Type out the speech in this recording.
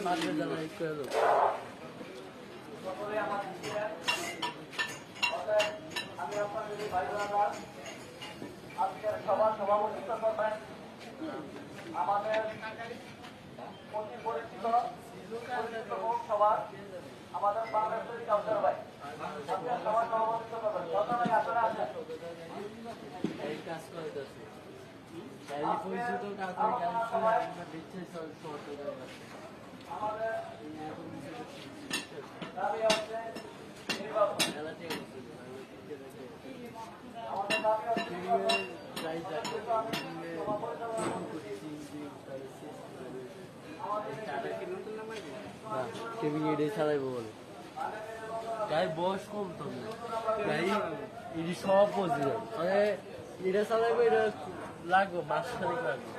পারবে জানা একটু এলো আমি আপনাদের ভাই বোনেরা আজকের সভা সভাপতিত্ব করবেন আমাদের অতি পরিচিত মুখ সভা আমাদের বাংলাদেশের কাউসার ভাই আজকের সভা সভাপতিত্ব করবেন যত ভাই আপনারা আছেন এই কাজ করে যাচ্ছে তাইলে পরিচিত কাজ করে আমরা দেখছি শর্ট আমাদের দাবি হচ্ছে নির্বাচন আমাদের দাবি হচ্ছে চালাইবো বলে গাই বয়স কম তো গাই এটি সব বুঝি মানে এটা চালাইবো এটা লাগবো মাস খানিক লাগবে